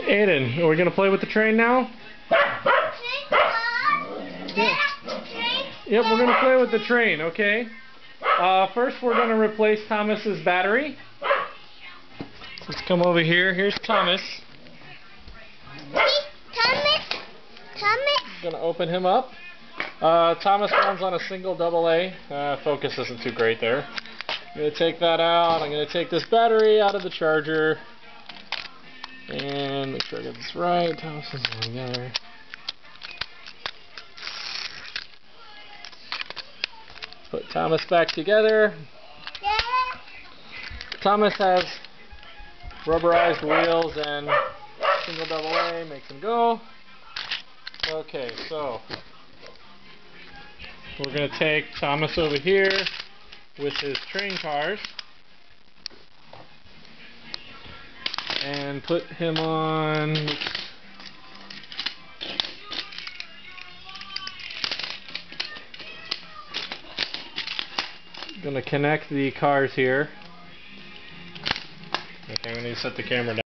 Aidan, are we going to play with the train now? Yeah. Yep, we're going to play with the train, okay? First we're going to replace Thomas's battery. Let's come over here. Here's Thomas. I'm going to open him up. Thomas runs on a single AA. Focus isn't too great there. I'm going to take that out. I'm going to take this battery out of the charger. And make sure I get this right. Thomas is together. Put Thomas back together. Thomas has rubberized wheels and single AA makes him go. Okay, so we're going to take Thomas over here with his train cars and put him on. Going to connect the cars here. Okay, we need to set the camera down.